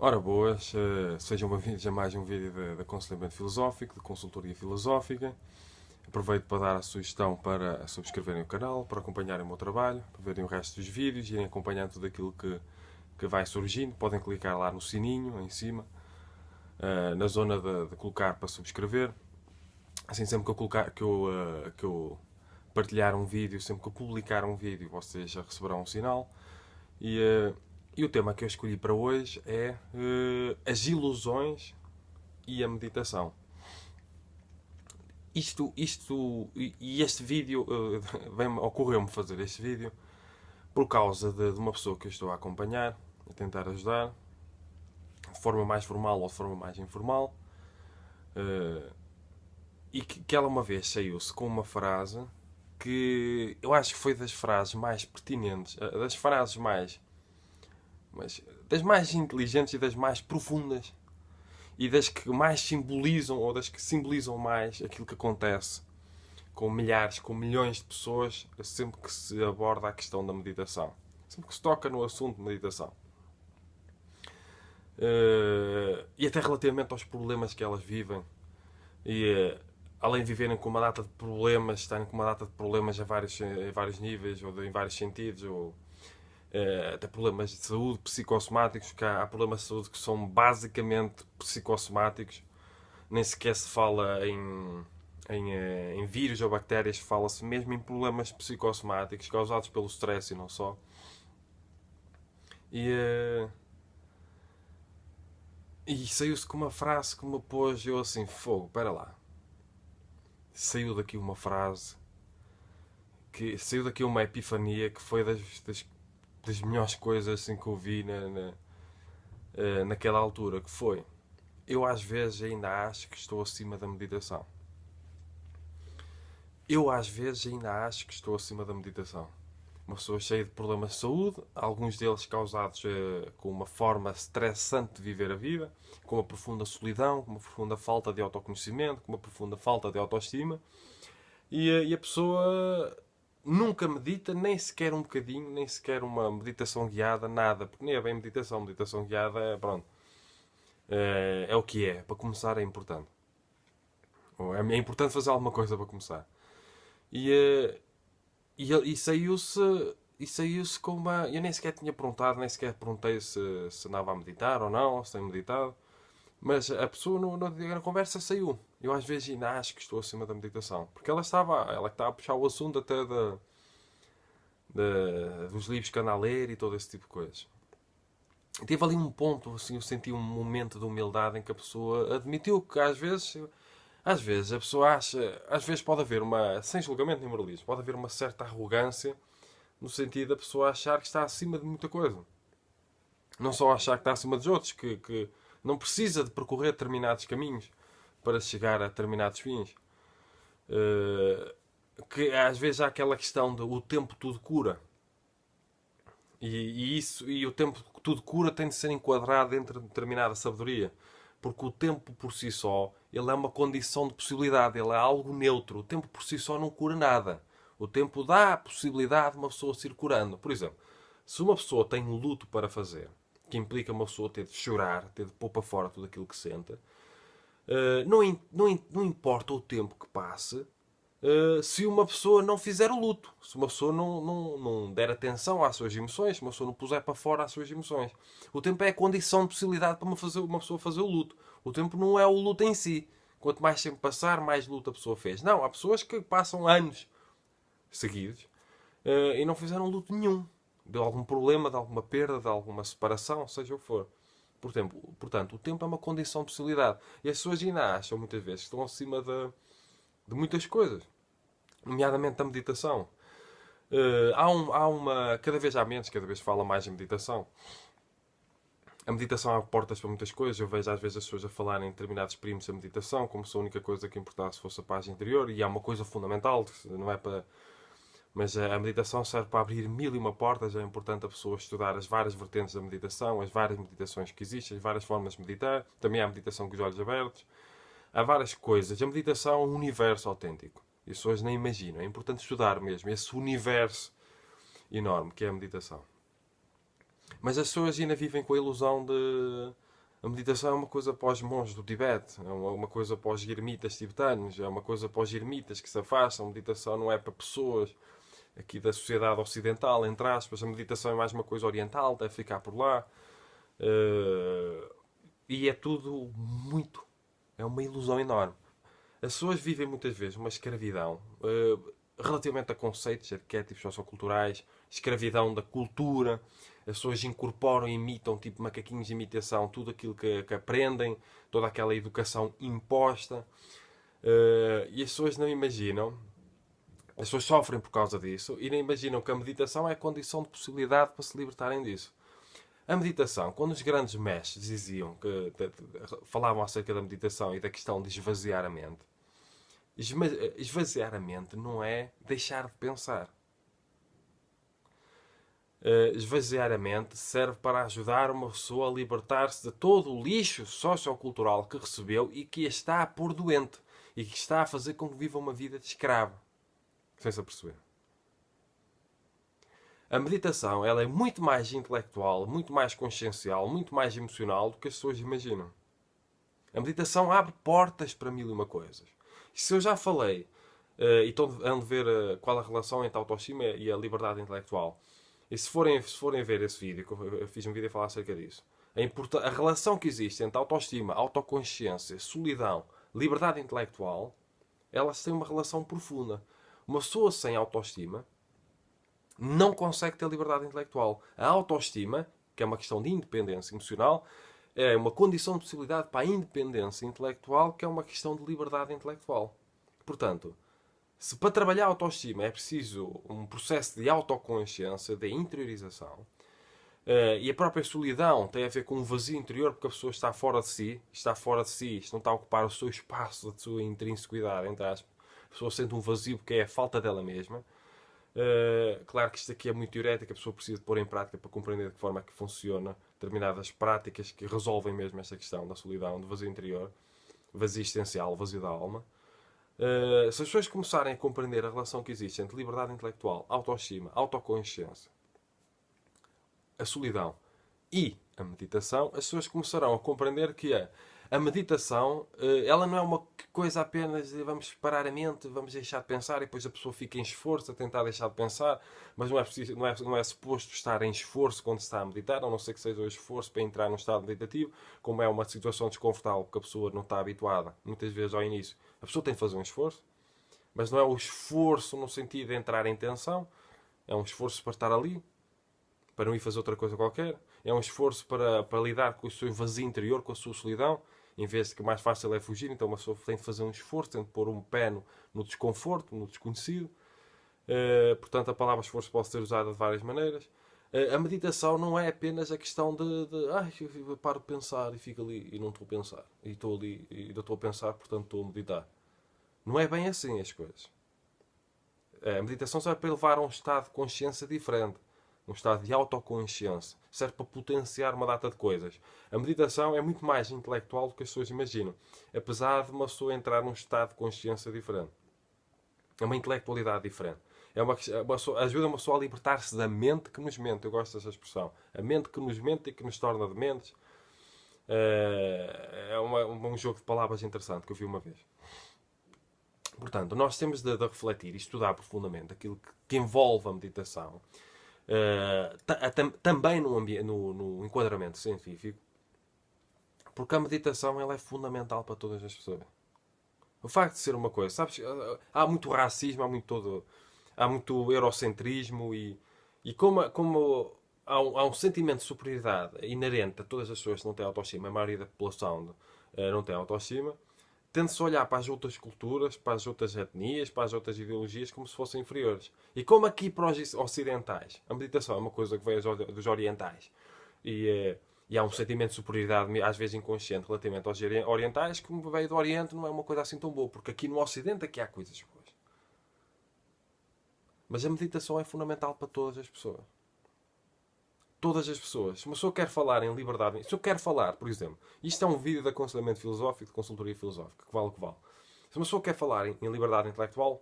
Ora boas, sejam bem-vindos a mais um vídeo de aconselhamento filosófico, de consultoria filosófica. Aproveito para dar a sugestão para subscreverem o canal, para acompanharem o meu trabalho, para verem o resto dos vídeos e irem acompanhando tudo aquilo que vai surgindo. Podem clicar lá no sininho, em cima, na zona de colocar para subscrever. Assim, sempre que eu, que eu partilhar um vídeo, sempre que eu publicar um vídeo, vocês já receberão um sinal. E o tema que eu escolhi para hoje é as ilusões e a meditação. E este vídeo, ocorreu-me fazer este vídeo por causa de uma pessoa que eu estou a acompanhar, a tentar ajudar, de forma mais formal ou de forma mais informal, e que ela uma vez saiu-se com uma frase que eu acho que foi das frases mais pertinentes, das frases das mais inteligentes e das mais profundas e das que mais simbolizam ou das que simbolizam mais aquilo que acontece com milhares, com milhões de pessoas sempre que se aborda a questão da meditação, sempre que se toca no assunto de meditação. E até relativamente aos problemas que elas vivem e além de viverem com uma data de problemas, estarem com uma data de problemas em vários níveis ou em vários sentidos, ou até problemas de saúde psicossomáticos, que há problemas de saúde que são basicamente psicossomáticos, nem sequer se fala em vírus ou bactérias, fala-se mesmo em problemas psicossomáticos causados pelo stress e não só. E, e saiu-se com uma frase que me pôs eu assim, fogo, espera lá. Saiu daqui uma frase, saiu daqui uma epifania que foi das melhores coisas assim, que eu vi naquela altura, que foi: eu às vezes ainda acho que estou acima da meditação. Eu às vezes ainda acho que estou acima da meditação. Uma pessoa cheia de problemas de saúde, alguns deles causados com uma forma estressante de viver a vida, com uma profunda solidão, com uma profunda falta de autoconhecimento, com uma profunda falta de autoestima, e a pessoa nunca medita, nem sequer um bocadinho, nem sequer uma meditação guiada, nada, porque nem é bem meditação guiada é, pronto, é o que é, para começar é importante. É importante fazer alguma coisa para começar. E, e saiu-se com uma. Eu nem sequer tinha perguntado, nem sequer perguntei se andava a meditar ou não, se tem meditado. Mas a pessoa na conversa saiu. Eu às vezes ainda acho que estou acima da meditação. Porque ela que estava a puxar o assunto até dos livros que anda a ler e todo esse tipo de coisas. E teve ali um ponto, assim, eu senti um momento de humildade em que a pessoa admitiu que às vezes a pessoa acha, às vezes pode haver uma, sem julgamento nem moralismo, pode haver uma certa arrogância no sentido da pessoa achar que está acima de muita coisa. Não só achar que está acima dos outros, que não precisa de percorrer determinados caminhos para chegar a determinados fins. Que às vezes há aquela questão de o tempo tudo cura. E o tempo tudo cura tem de ser enquadrado dentro de determinada sabedoria. Porque o tempo por si só, ele é uma condição de possibilidade, ele é algo neutro. O tempo por si só não cura nada. O tempo dá a possibilidade de uma pessoa se ir curando. Por exemplo, se uma pessoa tem um luto para fazer, que implica uma pessoa ter de chorar, ter de pôr para fora tudo aquilo que sente, não importa o tempo que passe, se uma pessoa não fizer o luto, se uma pessoa não der atenção às suas emoções, se uma pessoa não puser para fora as suas emoções. O tempo é a condição de possibilidade para uma pessoa fazer o luto. O tempo não é o luto em si. Quanto mais tempo passar, mais luto a pessoa fez. Não, há pessoas que passam anos seguidos e não fizeram luto nenhum. De algum problema, de alguma perda, de alguma separação, seja o que for. Portanto, o tempo é uma condição de possibilidade. E as pessoas ainda acham, muitas vezes, que estão acima de muitas coisas. Nomeadamente da meditação. Cada vez há menos, cada vez fala mais em meditação. A meditação abre portas para muitas coisas. Eu vejo às vezes as pessoas a falarem em determinados perímetros da meditação, como se a única coisa que importasse fosse a paz interior, e há uma coisa fundamental, não é para. Mas a meditação serve para abrir mil e uma portas. É importante a pessoa estudar as várias vertentes da meditação, as várias meditações que existem, as várias formas de meditar. Também há a meditação com os olhos abertos. Há várias coisas. A meditação é um universo autêntico. E as pessoas nem imaginam. É importante estudar mesmo esse universo enorme que é a meditação. Mas as pessoas ainda vivem com a ilusão A meditação é uma coisa para os monges do Tibete, é uma coisa para os ermitas tibetanos, é uma coisa para os ermitas que se afastam. A meditação não é para pessoas aqui da sociedade ocidental, entre aspas. A meditação é mais uma coisa oriental, deve ficar por lá. E é tudo muito. É uma ilusão enorme. As pessoas vivem muitas vezes uma escravidão relativamente a conceitos, arquétipos socioculturais, escravidão da cultura. As pessoas incorporam e imitam, tipo macaquinhos de imitação, tudo aquilo que aprendem, toda aquela educação imposta. E as pessoas não imaginam, as pessoas sofrem por causa disso e não imaginam que a meditação é a condição de possibilidade para se libertarem disso. A meditação, quando os grandes mestres diziam falavam acerca da meditação e da questão de esvaziar a mente, esvaziar a mente não é deixar de pensar. Esvaziar a mente serve para ajudar uma pessoa a libertar-se de todo o lixo sociocultural que recebeu e que a está a pôr doente e que está a fazer com que viva uma vida de escravo. Sem-se a perceber. A meditação ela é muito mais intelectual, muito mais consciencial, muito mais emocional do que as pessoas imaginam. A meditação abre portas para mil e uma coisas. E se eu já falei, e estou a ver qual a relação entre a autoestima e a liberdade intelectual, e se forem ver esse vídeo, que eu fiz um vídeo a falar acerca disso, a relação que existe entre autoestima, autoconsciência, solidão, liberdade intelectual, elas têm uma relação profunda. Uma pessoa sem autoestima não consegue ter liberdade intelectual. A autoestima, que é uma questão de independência emocional, é uma condição de possibilidade para a independência intelectual, que é uma questão de liberdade intelectual. Portanto, se para trabalhar a autoestima é preciso um processo de autoconsciência, de interiorização, e a própria solidão tem a ver com um vazio interior, porque a pessoa está fora de si, isto não está a ocupar o seu espaço, a sua intrinsequidade, entre aspas. A pessoa sente um vazio porque é a falta dela mesma. Claro que isto aqui é muito teorético, a pessoa precisa de pôr em prática para compreender de que forma é que funciona determinadas práticas que resolvem mesmo esta questão da solidão, do vazio interior, vazio existencial, vazio da alma. Se as pessoas começarem a compreender a relação que existe entre liberdade intelectual, autoestima, autoconsciência, a solidão e a meditação, as pessoas começarão a compreender que a meditação ela não é uma coisa apenas de vamos parar a mente, vamos deixar de pensar e depois a pessoa fica em esforço a tentar deixar de pensar, mas não é suposto estar em esforço quando se está a meditar, a não ser que seja o esforço para entrar num estado meditativo, como é uma situação desconfortável que a pessoa não está habituada, muitas vezes ao início. A pessoa tem que fazer um esforço, mas não é o esforço no sentido de entrar em tensão, é um esforço para estar ali, para não ir fazer outra coisa qualquer. É um esforço para lidar com o seu vazio interior, com a sua solidão, em vez de que o mais fácil é fugir. Então uma pessoa tem de fazer um esforço, tem de pôr um pé no desconforto, no desconhecido. Portanto, a palavra esforço pode ser usada de várias maneiras. A meditação não é apenas a questão eu paro de pensar e fico ali e não estou a pensar. E estou ali e não estou a pensar, portanto estou a meditar. Não é bem assim as coisas. A meditação serve para levar a um estado de consciência diferente. Um estado de autoconsciência. Serve para potenciar uma data de coisas. A meditação é muito mais intelectual do que as pessoas imaginam. Apesar de uma pessoa entrar num estado de consciência diferente. É uma intelectualidade diferente. Ajuda uma pessoa a libertar-se da mente que nos mente. Eu gosto dessa expressão. A mente que nos mente e que nos torna dementes. É um jogo de palavras interessante que eu vi uma vez. Portanto, nós temos de refletir e estudar profundamente aquilo que envolve a meditação. Também no enquadramento científico, porque a meditação ela é fundamental para todas as pessoas. O facto de ser uma coisa, sabes, há muito racismo, há muito eurocentrismo e como há um sentimento de superioridade inerente a todas as pessoas que não têm autoestima, a maioria da população não tem autoestima, tende-se a olhar para as outras culturas, para as outras etnias, para as outras ideologias como se fossem inferiores. E como aqui para os ocidentais, a meditação é uma coisa que vem dos orientais. E há um sentimento de superioridade, às vezes inconsciente, relativamente aos orientais, que como veio do Oriente não é uma coisa assim tão boa, porque aqui no Ocidente é que há coisas boas. Mas a meditação é fundamental para todas as pessoas. Todas as pessoas. Se uma pessoa quer falar em liberdade... Se eu quero falar, por exemplo... Isto é um vídeo de aconselhamento filosófico, de consultoria filosófica, que vale o que vale. Se uma pessoa quer falar em liberdade intelectual,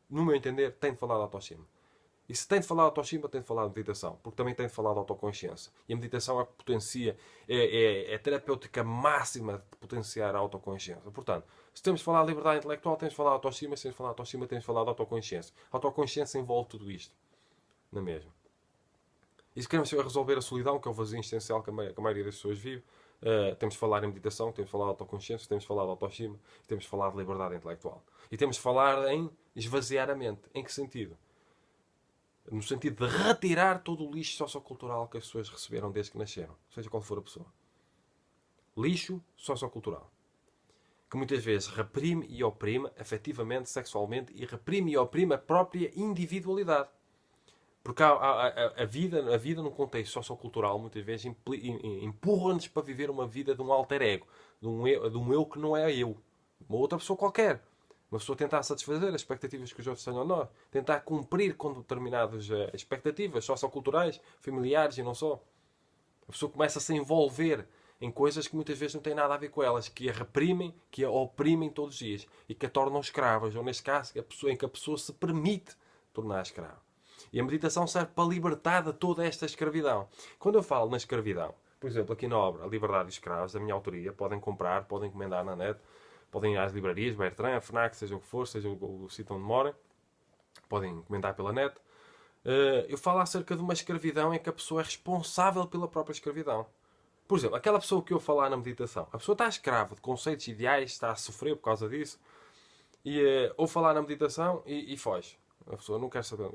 no meu entender, tem de falar de autoestima. E se tem de falar de autoestima, tem de falar de meditação. Porque também tem de falar de autoconsciência. E a meditação é que potencia, é a terapêutica máxima de potenciar a autoconsciência. Portanto, se temos de falar de liberdade intelectual, temos de falar de autoestima. Se temos de falar de autoestima, temos de falar de autoconsciência. A autoconsciência envolve tudo isto. Não é mesmo? E se queremos resolver a solidão, que é o vazio existencial que a maioria das pessoas vive, temos de falar em meditação, temos de falar de autoconsciência, temos de falar de autoestima, temos de falar de liberdade intelectual. E temos de falar em esvaziar a mente. Em que sentido? No sentido de retirar todo o lixo sociocultural que as pessoas receberam desde que nasceram. Seja qual for a pessoa. Lixo sociocultural. Que muitas vezes reprime e oprime, afetivamente, sexualmente, e reprime e oprime a própria individualidade. Porque a vida num contexto sociocultural, muitas vezes, empurra-nos para viver uma vida de um alter ego. De um eu que não é eu. Uma outra pessoa qualquer. Uma pessoa tentar satisfazer as expectativas que os outros tenham a nós. Tentar cumprir com determinadas expectativas socioculturais, familiares e não só. A pessoa começa a se envolver em coisas que muitas vezes não têm nada a ver com elas, que a reprimem, que a oprimem todos os dias e que a tornam escravas, ou neste caso, em que a pessoa se permite tornar escrava. E a meditação serve para libertar de toda esta escravidão. Quando eu falo na escravidão, por exemplo, aqui na obra A Liberdade dos Escravos, da minha autoria, podem comprar, podem encomendar na net, podem ir às livrarias, Bertrand, a FNAC, seja o que for, seja o sítio onde morem, podem encomendar pela net. Eu falo acerca de uma escravidão em que a pessoa é responsável pela própria escravidão. Por exemplo, aquela pessoa que eu falar na meditação, a pessoa está escrava de conceitos ideais, está a sofrer por causa disso, e ou falar na meditação e foge. A pessoa não quer saber.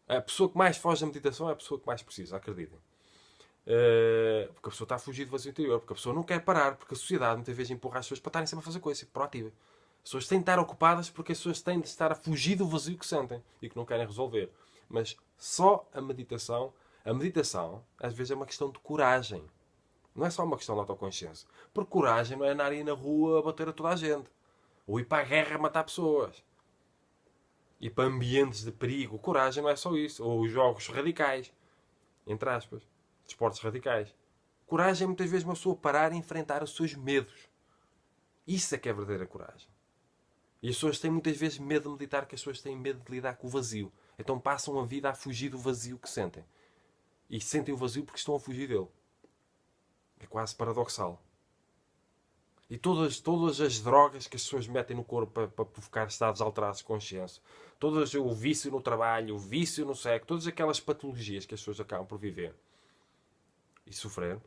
A pessoa que mais foge da meditação é a pessoa que mais precisa, acreditem. Porque a pessoa está a fugir do vazio interior, porque a pessoa não quer parar, porque a sociedade muitas vezes empurra as pessoas para estarem sempre a fazer coisas, proativa. As pessoas têm de estar ocupadas porque as pessoas têm de estar a fugir do vazio que sentem e que não querem resolver. Mas só a meditação, às vezes é uma questão de coragem. Não é só uma questão de autoconsciência. Porque coragem não é andar aí na rua a bater a toda a gente. Ou ir para a guerra a matar pessoas. Ir para ambientes de perigo. Coragem não é só isso. Ou os jogos radicais. Entre aspas. Desportos radicais. Coragem é muitas vezes uma pessoa parar e enfrentar os seus medos. Isso é que é verdadeira coragem. E as pessoas têm muitas vezes medo de meditar, que as pessoas têm medo de lidar com o vazio. Então passam a vida a fugir do vazio que sentem. E sentem o vazio porque estão a fugir dele. É quase paradoxal. E todas as drogas que as pessoas metem no corpo para provocar estados alterados de consciência, todas o vício no trabalho, o vício no sexo, todas aquelas patologias que as pessoas acabam por viver e sofrer.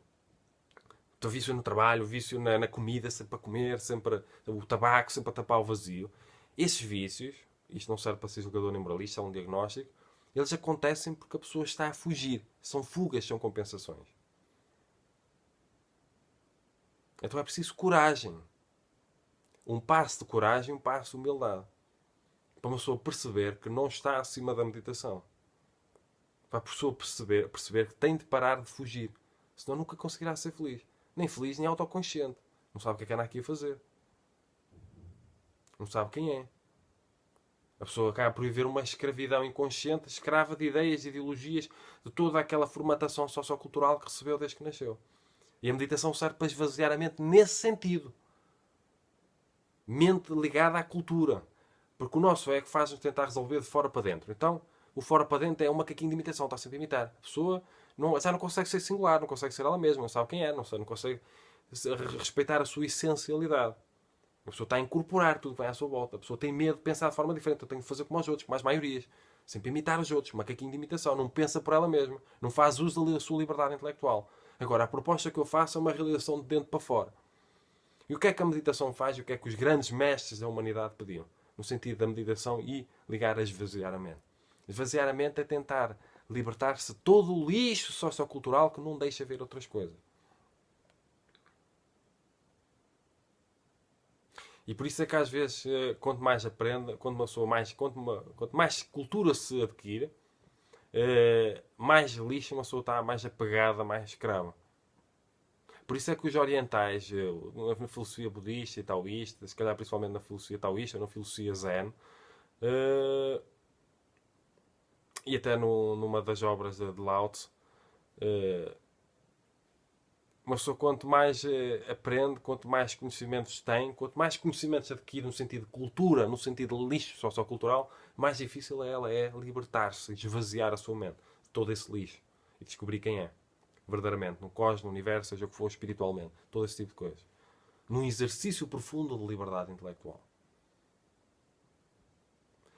O vício no trabalho, o vício na comida, sempre a comer, sempre o tabaco, sempre a tapar o vazio. Esses vícios, isto não serve para ser julgador nem moralista, é um diagnóstico, eles acontecem porque a pessoa está a fugir. São fugas, são compensações. Então é preciso coragem. Um passo de coragem, um passo de humildade. Para uma pessoa perceber que não está acima da meditação. Para a pessoa perceber que tem de parar de fugir. Senão nunca conseguirá ser feliz. Nem feliz, nem autoconsciente. Não sabe o que anda aqui a fazer. Não sabe quem é. A pessoa acaba por viver uma escravidão inconsciente, escrava de ideias e ideologias, de toda aquela formatação sociocultural que recebeu desde que nasceu. E a meditação serve para esvaziar a mente nesse sentido. Mente ligada à cultura. Porque o nosso ego faz-nos tentar resolver de fora para dentro. Então, o fora para dentro é um macaquinho de imitação, está sempre a imitar. A pessoa já não consegue ser singular, não consegue ser ela mesma, não sabe quem é, não consegue respeitar a sua essencialidade. A pessoa está a incorporar tudo que vai à sua volta. A pessoa tem medo de pensar de forma diferente. Eu tenho de fazer como os outros, como as maiorias. Sempre imitar os outros, macaquinho de imitação. Não pensa por ela mesma. Não faz uso da sua liberdade intelectual. Agora, a proposta que eu faço é uma realização de dentro para fora. E o que é que a meditação faz e o que é que os grandes mestres da humanidade pediam? No sentido da meditação e ligar a esvaziar a mente. Esvaziar a mente é tentar libertar-se de todo o lixo sociocultural que não deixa ver outras coisas. E por isso é que às vezes, quanto mais aprende, quanto mais cultura se adquire, mais lixo uma pessoa está mais apegada, mais escrava. Por isso é que os orientais, na filosofia budista e taoísta, se calhar principalmente na filosofia taoísta, na filosofia zen, e até numa das obras de Lao Tzu, Uma pessoa, quanto mais aprende, quanto mais conhecimentos tem, quanto mais conhecimentos adquire no sentido de cultura, no sentido de lixo sociocultural, mais difícil ela é libertar-se, esvaziar a sua mente de todo esse lixo e descobrir quem é, verdadeiramente, no cosmos, no universo, seja o que for, espiritualmente, todo esse tipo de coisas. Num exercício profundo de liberdade intelectual.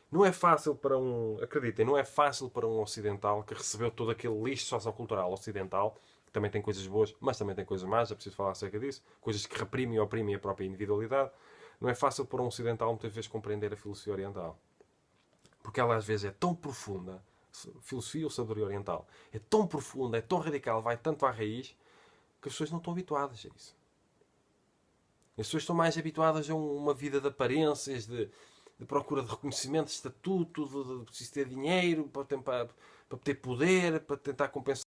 Não é fácil para acreditem, não é fácil para um ocidental que recebeu todo aquele lixo sociocultural ocidental, que também tem coisas boas, mas também tem coisas más, é preciso falar acerca disso, coisas que reprimem e oprimem a própria individualidade. Não é fácil para um ocidental muitas vezes compreender a filosofia oriental. Porque ela às vezes é tão profunda, filosofia ou sabedoria oriental, é tão profunda, é tão radical, vai tanto à raiz, que as pessoas não estão habituadas a isso. As pessoas estão mais habituadas a uma vida de aparências, de procura de reconhecimento, de estatuto, de preciso ter dinheiro para ter poder, para tentar compensar